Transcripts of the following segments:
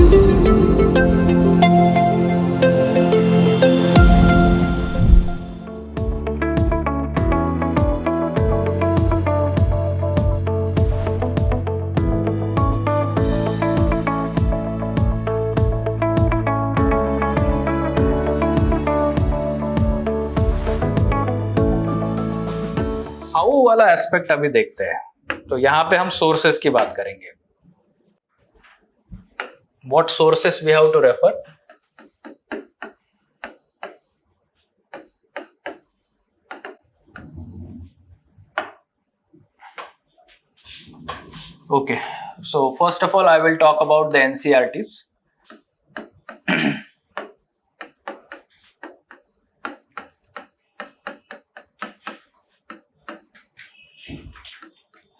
How वाला aspect अभी देखते हैं। तो यहां पे हम सोर्सेस की बात करेंगे। What sources we have to refer? Okay, so first of all, I will talk about the NCERTs.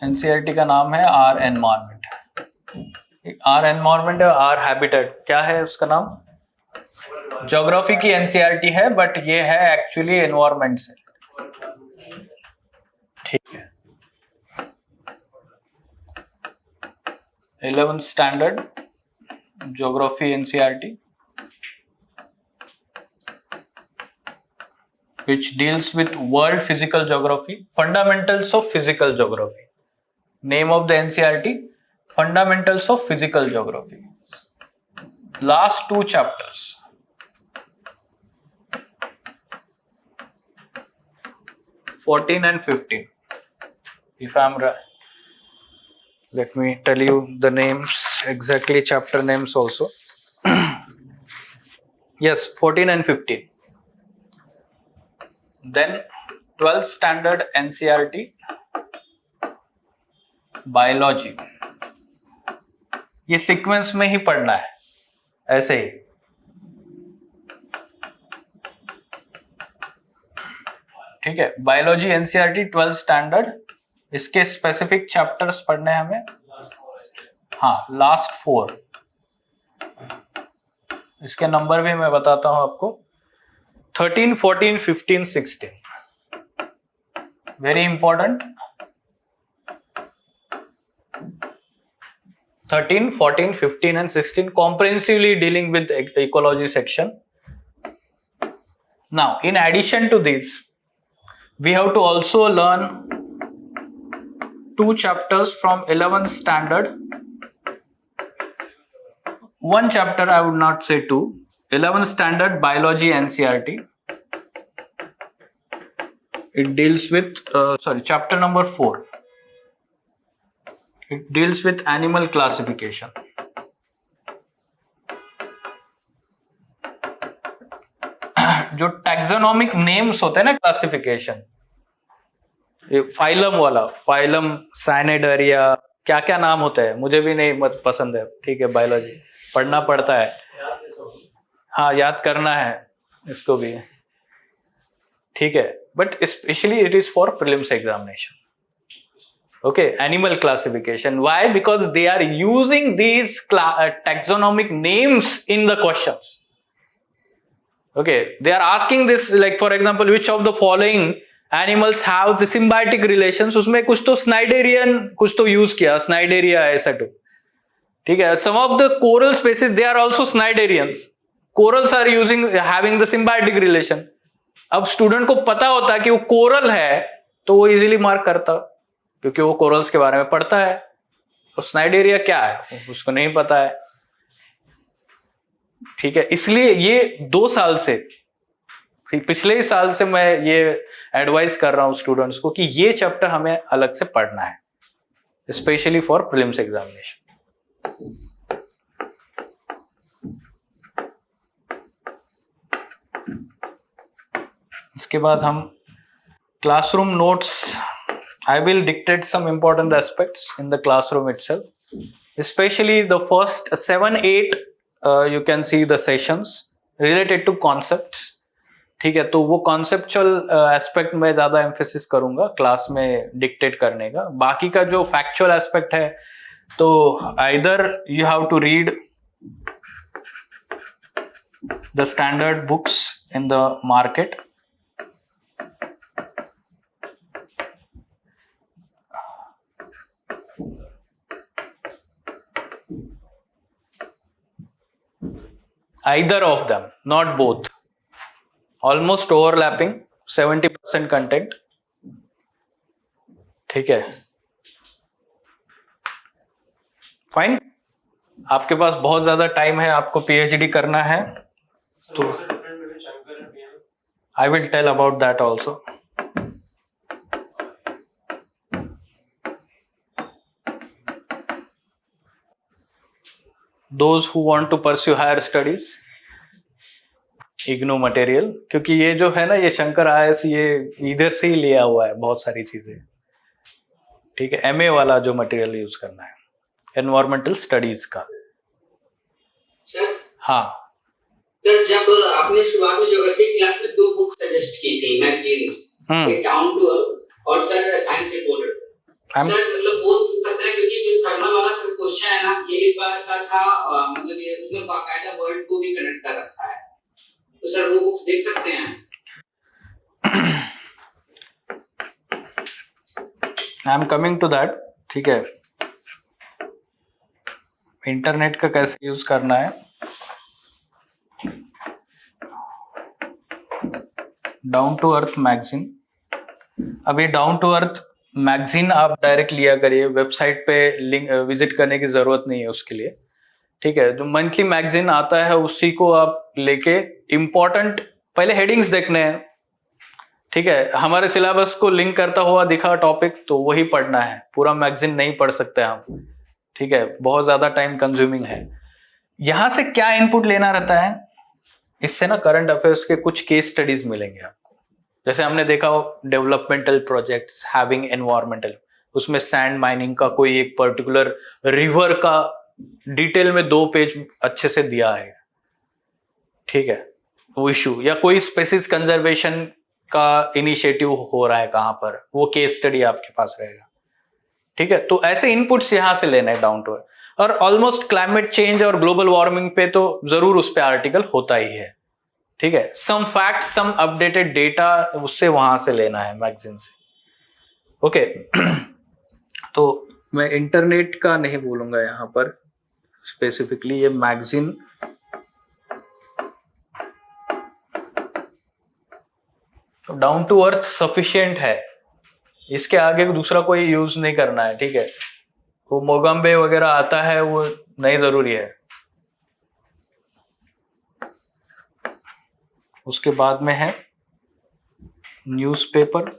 NCERT का नाम है आर एनवायरमेंट। आर एनवायरमेंट है, आर हैबिटेट, क्या है उसका नाम? ज्योग्राफी की NCERT है, बट ये है एक्चुअली एनवायरमेंट से। ठीक है। 11th standard geography NCERT, which deals with world physical geography, fundamentals of physical geography. Name of the NCERT, fundamentals of physical geography. Last 2 chapters. 14 and 15. If I'm right, let me tell you the names, exactly chapter names also. Yes, 14 and 15. Then 12th standard NCERT, biology. ये sequence में ही पढ़ना है, ऐसे ही। ठीक है, biology NCERT 12th standard. इसके specific chapters पढ़ने हैं हमें। हाँ, लास्ट 4। इसके नंबर भी मैं बताता हूं आपको। 13, 14, 15, 16 very important. 13, 14, 15 and 16 comprehensively dealing with ecology section. Now, in addition to this, we have to also learn 2 chapters from 11th standard. 1 chapter, I would not say 2. 11th standard biology NCERT. It deals with chapter number 4. It deals with animal classification. जो taxonomic names होते हैं ना, classification, phylum वाला, phylum साइनेडरिया, क्या क्या नाम होता है मुझे भी नहीं पसंद है। ठीक है, बायोलॉजी पढ़ना पड़ता है। हाँ, याद करना है इसको भी। ठीक है, but specially it is for prelims examination. Okay, animal classification. Why? Because they are using these taxonomic names in the questions. Okay, they are asking this, like for example, which of the following animals have the symbiotic relations? उसमें कुछ तो Schneiderian कुछ तो use किया, Schneideria ऐसा तो। ठीक है, some of the coral species they are also Schneiderians. Corals are having the symbiotic relation. अब स्टूडेंट को पता होता है कि वो कोरल है तो वो इजीली मार्क करता, क्योंकि वो कोरल्स के बारे में पढ़ता है। तो स्नाइडेरिया क्या है उसको नहीं पता है। ठीक है, इसलिए ये 2 साल से, पिछले ही साल से मैं ये एडवाइस कर रहा हूं स्टूडेंट्स को कि ये चैप्टर हमें अलग से पढ़ना है, स्पेशली फॉर प्रीलिम्स एग्जामिनेशन। इसके बाद हम classroom notes, I will dictate some important aspects in the classroom itself, especially the first 7, 8 you can see the sessions related to concepts. ठीक है, तो वो conceptual aspect में ज्यादा emphasis करूंगा क्लास में डिक्टेट करने का। बाकी का जो factual aspect है, तो either you have to read the standard books in the market, either of them, not both. Almost overlapping, 70% content. ठीक है, फाइन. आपके पास बहुत ज्यादा टाइम है, आपको पीएचडी करना है, तो I will tell about that also. Those who want to pursue higher studies, IGNOU material, क्योंकि ये जो है ना, ये शंकर आईएएस ये इधर से ही लिया हुआ है बहुत सारी चीजें. ठीक है, एमए वाला जो मटेरियल यूज करना है, एनवायरमेंटल स्टडीज का. सर, हाँ सर, जब आपने शुरुआत में ज्योग्राफी क्लास में 2 बुक सजेस्ट की थी, मैगजीन्स, डाउन टू अर्थ और सर साइंस रिपोर्टर. सर मतलब वो सकता है, क्योंकि जो थर्मल वाला सर क्वेश्चन है ना, ये इस बार का था, मतलब ये उसमें बाकायदा वर्ल्ड को भी कनेक्ट कर रखा है, तो सर वो बुक्स देख सकते हैं. I am coming to that. ठीक है, इंटरनेट का कैसे यूज करना है. Down to Earth magazine. अभी डाउन टू अर्थ मैगजीन आप डायरेक्ट लिया करिए, वेबसाइट पे लिंक विजिट करने की जरूरत नहीं है उसके लिए. ठीक है, जो मंथली मैगजीन आता है उसी को आप लेके इंपॉर्टेंट पहले हेडिंग्स देखने हैं. ठीक है, हमारे सिलेबस को लिंक करता हुआ दिखा टॉपिक, तो वही पढ़ना है, पूरा मैगजीन नहीं पढ़ सकते हम. ठीक है, बहुत ज्यादा टाइम कंज्यूमिंग है. यहां से क्या इनपुट लेना रहता है, इससे ना करंट अफेयर्स के कुछ केस स्टडीज मिलेंगे आपको. जैसे हमने देखा डेवलपमेंटल प्रोजेक्ट्स हैविंग एनवायरमेंटल, उसमें सैंड माइनिंग का कोई एक पर्टिकुलर रिवर का डिटेल में 2 पेज अच्छे से दिया है. ठीक है, वो इशू या कोई स्पेसीज कंजर्वेशन का इनिशिएटिव हो रहा है कहां पर, वो केस स्टडी आपके पास रहेगा. ठीक है, तो ऐसे इनपुट्स यहां से लेना है डाउन टू अर्थ. और ऑलमोस्ट क्लाइमेट चेंज और ग्लोबल वार्मिंग पे तो जरूर उस पर आर्टिकल होता ही है. ठीक है, सम फैक्ट, सम अपडेटेड डेटा उससे वहां से लेना है मैगजीन से. ओके तो मैं इंटरनेट का नहीं बोलूंगा यहां पर स्पेसिफिकली, ये magazine Down to Earth sufficient है, इसके आगे दूसरा कोई यूज नहीं करना है. ठीक है, वो मोगम्बे वगैरह आता है, वो नहीं जरूरी है. उसके बाद में है newspaper.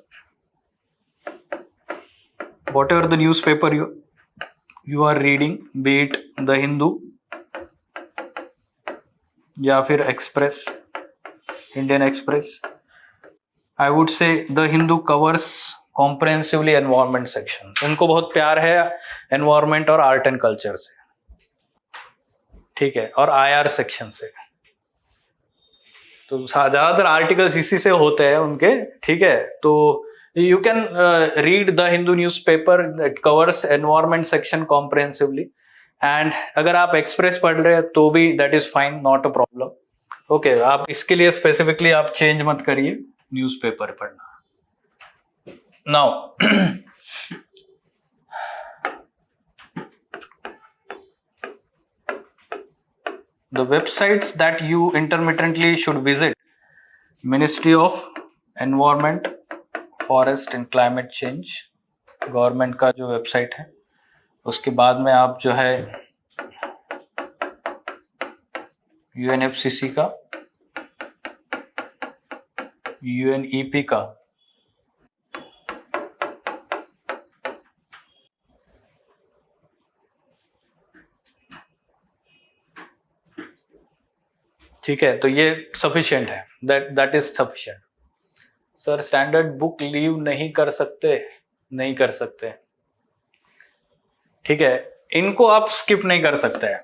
Whatever the newspaper you are reading, be it the Hindu या फिर Express, Indian Express. I would say the Hindu covers comprehensively environment section. उनको बहुत प्यार है एनवायरमेंट और आर्ट एंड कल्चर से. ठीक है, और आईआर सेक्शन से, तो ज्यादातर आर्टिकल्स इसी से होते हैं उनके. ठीक है, तो you can read the Hindu newspaper that covers environment section comprehensively. And अगर आप एक्सप्रेस पढ़ रहे हैं तो भी that is fine, not a problem. Okay, आप इसके लिए स्पेसिफिकली आप चेंज मत करिए न्यूज़पेपर पढ़ना. Now the websites that you intermittently should visit: Ministry of Environment, Forest and Climate Change, government का जो वेबसाइट है. उसके बाद में आप जो है यूएनएफसीसी का, यूएनईपी का, ठीक है, तो ये सफिशिएंट है, that is sufficient. Sir standard book leave नहीं कर सकते, नहीं कर सकते. ठीक है, इनको आप स्किप नहीं कर सकते हैं.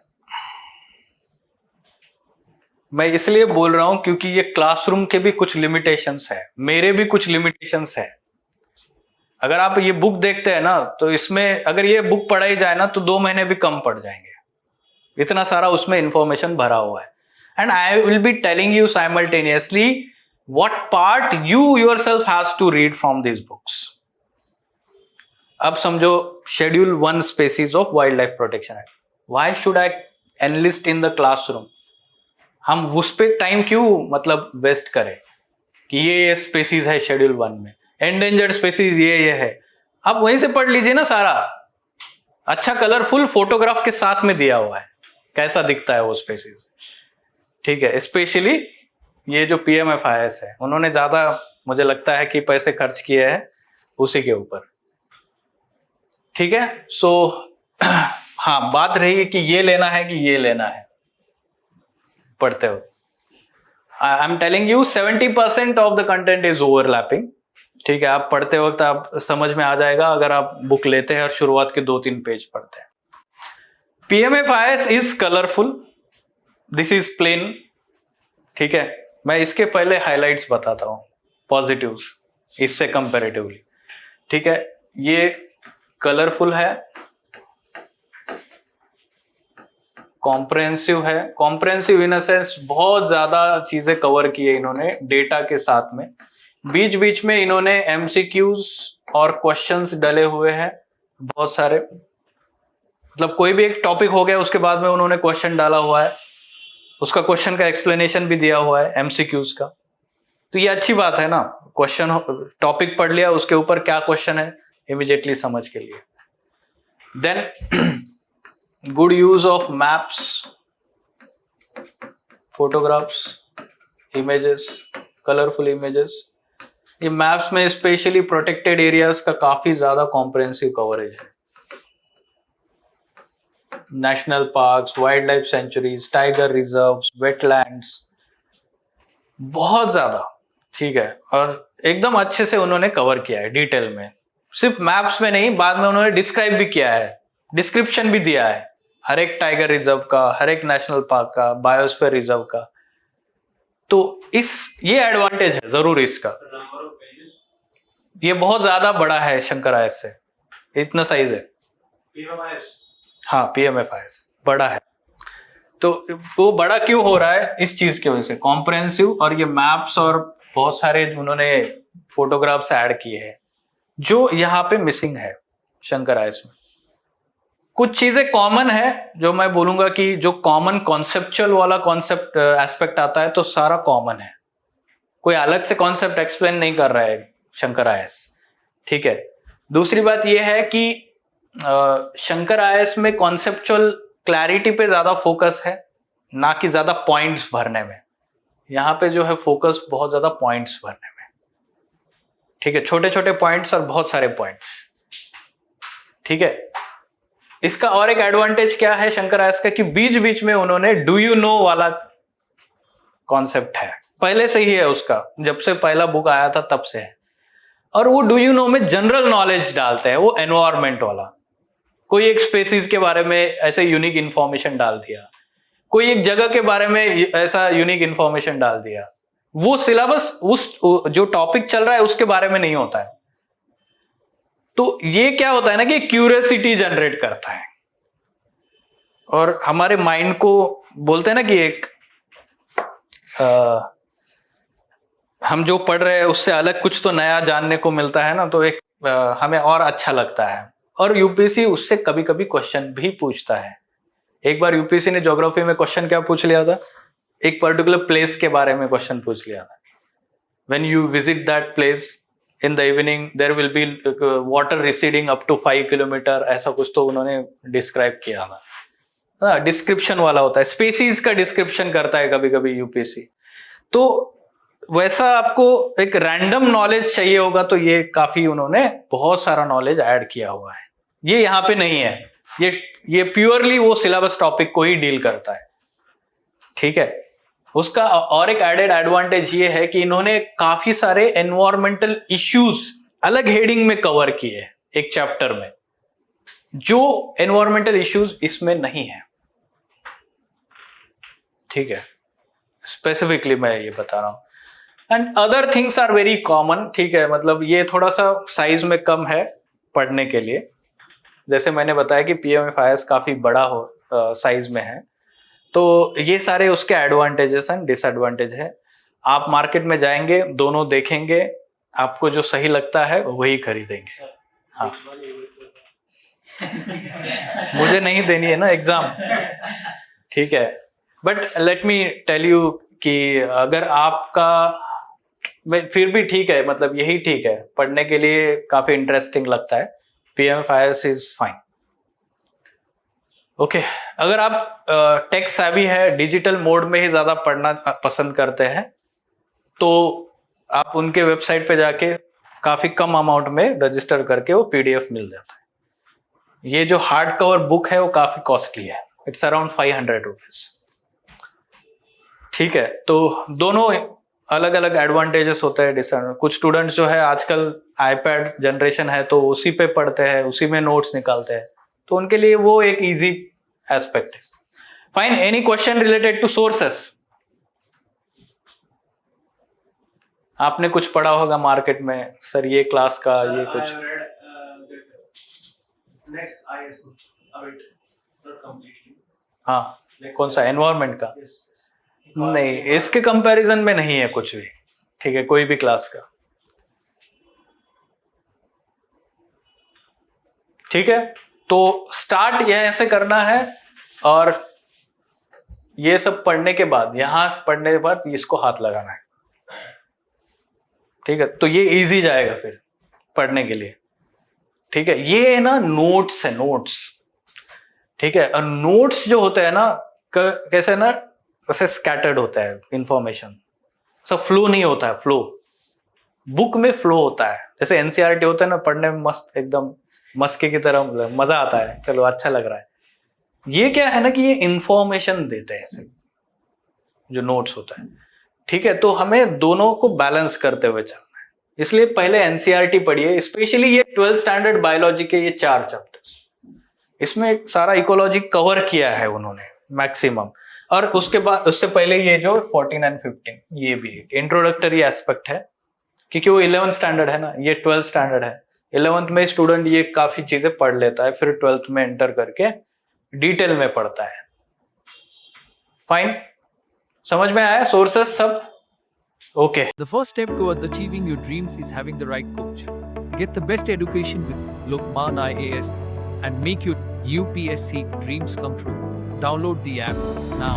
मैं इसलिए बोल रहा हूं क्योंकि ये क्लासरूम के भी कुछ लिमिटेशंस है, मेरे भी कुछ लिमिटेशंस है. अगर आप ये बुक देखते हैं ना, तो इसमें अगर ये बुक पढ़ाई जाए ना तो 2 महीने भी कम पड़ जाएंगे, इतना सारा उसमें इंफॉर्मेशन भरा हुआ है. And I will be telling you simultaneously what part you yourself has to read from these books. अब समझो Schedule 1 Species of Wildlife Protection Act. Why should I enlist in the classroom? हम उस पे time क्यों मतलब waste करें कि ये स्पेसीज है शेड्यूल 1 में, एंडेंजर्ड स्पेसीज ये है, आप वहीं से पढ़ लीजिए ना सारा। अच्छा कलरफुल फोटोग्राफ के साथ में दिया हुआ है कैसा दिखता है वो स्पेसीज। ठीक है, स्पेशली ये जो PMFIS है उन्होंने ज्यादा मुझे लगता है कि पैसे खर्च किए हैं उसी के ऊपर। ठीक है, सो हाँ, बात रही कि ये लेना है कि ये लेना है पढ़ते हो। I am telling you 70% of the content is overlapping. ठीक है, आप पढ़ते वक्त आप समझ में आ जाएगा अगर आप बुक लेते हैं और शुरुआत के 2-3 पेज पढ़ते हैं। PMFIS is colourful, this is plain. ठीक है, मैं इसके पहले हाइलाइट्स बताता हूं, पॉजिटिव्स इससे कंपैरेटिवली। ठीक है, ये कलरफुल है, कॉम्प्रहेंसिव है। कॉम्प्रहेंसिव इन अ सेंस बहुत ज्यादा चीजें कवर की है इन्होंने डेटा के साथ में। बीच बीच में इन्होंने MCQs और क्वेश्चंस डले हुए हैं बहुत सारे, मतलब कोई भी एक टॉपिक हो गया उसके बाद में उन्होंने क्वेश्चन डाला हुआ है, उसका क्वेश्चन का एक्सप्लेनेशन भी दिया हुआ है MCQs का। तो ये अच्छी बात है ना, क्वेश्चन टॉपिक पढ़ लिया उसके ऊपर क्या क्वेश्चन है इमीडिएटली समझ के लिए। Then good use of maps, photographs, images, colorful images। ये मैप्स में स्पेशली प्रोटेक्टेड एरियाज का काफी ज्यादा कॉम्प्रहेंसिव कवरेज है। National parks, wild life sanctuaries, tiger reserves, wetlands, बहुत ज्यादा। ठीक है, और एकदम अच्छे से उन्होंने कवर किया है डिटेल में। सिर्फ मैप्स में नहीं, बाद में उन्होंने डिस्क्राइब भी किया है, डिस्क्रिप्शन भी दिया है हर एक टाइगर रिजर्व का, हर एक नेशनल पार्क का, बायोस्फीयर रिजर्व का। तो ये एडवांटेज है जरूर इसका। ये बहुत ज्यादा बड़ा है शंकर IS से, इतना साइज है। हाँ, PMFIS बड़ा है। तो वो बड़ा क्यों हो रहा है, इस चीज की वजह से, कॉम्प्रहेंसिव। और ये मैप्स और बहुत सारे उन्होंने फोटोग्राफ्स ऐड किए हैं जो यहाँ पे मिसिंग है शंकर IS में। कुछ चीजें कॉमन है जो मैं बोलूंगा कि जो कॉमन कॉन्सेप्चुअल वाला कॉन्सेप्ट एस्पेक्ट आता है तो सारा कॉमन है, कोई अलग से कॉन्सेप्ट एक्सप्लेन नहीं कर रहा है शंकर IS। ठीक है, दूसरी बात यह है कि शंकर IS में कॉन्सेप्चुअल क्लैरिटी पे ज्यादा फोकस है, ना कि ज्यादा पॉइंट्स भरने में। यहाँ पे जो है फोकस बहुत ज्यादा पॉइंट्स भरने में। ठीक है, छोटे छोटे पॉइंट्स और बहुत सारे पॉइंट्स। ठीक है, इसका और एक एडवांटेज क्या है शंकर IS का कि बीच बीच में उन्होंने डू यू नो वाला कॉन्सेप्ट है, पहले से ही है उसका, जब से पहला बुक आया था तब से है। और वो डू यू नो में जनरल नॉलेज डालते हैं, वो एनवायरमेंट वाला, कोई एक स्पेसीज के बारे में ऐसे यूनिक इंफॉर्मेशन डाल दिया, कोई एक जगह के बारे में ऐसा यूनिक इंफॉर्मेशन डाल दिया। वो सिलेबस उस जो टॉपिक चल रहा है उसके बारे में नहीं होता है। तो ये क्या होता है ना कि क्यूरियोसिटी जनरेट करता है और हमारे माइंड को बोलते हैं ना कि एक हम जो पढ़ रहे हैं उससे अलग कुछ तो नया जानने को मिलता है ना, तो एक हमें और अच्छा लगता है। और यूपीएससी उससे कभी कभी क्वेश्चन भी पूछता है। एक बार यूपीएससी ने ज्योग्राफी में क्वेश्चन क्या पूछ लिया था, एक पर्टिकुलर प्लेस के बारे में क्वेश्चन पूछ लिया था। When you visit that place in the evening there will be water receding up to 5 kilometre, ऐसा कुछ तो उन्होंने डिस्क्राइब किया था। डिस्क्रिप्शन वाला होता है, स्पीसीज का डिस्क्रिप्शन करता है कभी कभी यूपीएससी। तो वैसा आपको एक रैंडम नॉलेज चाहिए होगा तो ये काफी उन्होंने बहुत सारा नॉलेज ऐड किया हुआ है। ये यहाँ पे नहीं है, ये प्योरली वो सिलेबस टॉपिक को ही डील करता है। ठीक है, उसका और एक एडेड एडवांटेज ये है कि इन्होंने काफी सारे एनवायरमेंटल इश्यूज अलग हेडिंग में कवर किए एक चैप्टर में, जो एनवायरमेंटल इश्यूज इसमें नहीं है। ठीक है, स्पेसिफिकली मैं ये बता रहा हूं। And other things are very common. ठीक है, मतलब ये थोड़ा सा साइज में कम है पढ़ने के लिए। जैसे मैंने बताया कि PMFIS काफी बड़ा हो साइज में है, तो ये सारे उसके एडवांटेजेस एंड डिसएडवांटेज है। आप मार्केट में जाएंगे, दोनों देखेंगे, आपको जो सही लगता है वही खरीदेंगे। हाँ मुझे नहीं देनी है ना एग्जाम। ठीक है, but let me tell you कि अगर आपका फिर भी ठीक है, मतलब यही ठीक है, पढ़ने के लिए काफी इंटरेस्टिंग लगता है, PMFIS इज फाइन। ओके, अगर आप टेक सैवी है, डिजिटल मोड में ही ज्यादा पढ़ना पसंद करते हैं, तो आप उनके वेबसाइट पे जाके काफी कम अमाउंट में रजिस्टर करके वो PDF मिल जाता है। ये जो हार्ड कवर बुक है वो काफी कॉस्टली है, इट्स अराउंड 500 रुपीज। ठीक है, तो दोनों अलग अलग एडवांटेजेस होते हैं, डिसएडवांटेज। कुछ स्टूडेंट्स जो है आजकल iPad जनरेशन है तो उसी पे पढ़ते हैं, उसी में नोट्स निकालते हैं, तो उनके लिए वो एक इजी एस्पेक्ट है। Fine, any question related to sources? आपने कुछ पढ़ा होगा मार्केट में, सर ये क्लास का ये कुछ हाँ, कौन सा एनवायरनमेंट का? नहीं, इसके कंपैरिजन में नहीं है कुछ भी। ठीक है, कोई भी क्लास का। ठीक है, तो स्टार्ट यह ऐसे करना है, और ये सब पढ़ने के बाद, यहां पढ़ने के बाद इसको हाथ लगाना है। ठीक है, तो ये इजी जाएगा फिर पढ़ने के लिए। ठीक है, ये ना नोट्स है, नोट्स। ठीक है, और नोट्स जो होते हैं ना, कैसे ना, ऐसे स्कैटर्ड होता है इंफॉर्मेशन, सब फ्लो नहीं होता है। फ्लो बुक में फ्लो होता है, जैसे NCERT होता है ना, पढ़ने में मस्त, एकदम मस्के की तरह मजा आता है, चलो अच्छा लग रहा है। ये क्या है ना कि ये इंफॉर्मेशन देते हैं ऐसे जो नोट्स होता है। ठीक है, तो हमें दोनों को बैलेंस करते हुए चलना है, इसलिए पहले NCERT पढ़िए, स्पेशली ये 12th स्टैंडर्ड बायोलॉजी के ये 4 चैप्टर्स, इसमें सारा इकोलॉजी कवर किया है उन्होंने मैक्सिमम। और उसके बाद, उससे पहले ये जो 14 and 15, ये भी इंट्रोडक्टरी एस्पेक्ट है, क्योंकि वो 11th स्टैंडर्ड है ना, ये 12th स्टैंडर्ड है। 11th में स्टूडेंट ये काफी चीजें पढ़ लेता है, फिर 12th में एंटर करके डिटेल में पढ़ता है। फाइन, समझ में आया सोर्सेस सब? Okay. The first step towards achieving your dreams is having the right coach. Get the best education with Lokman IAS and make your UPSC dreams come true. Download the app now.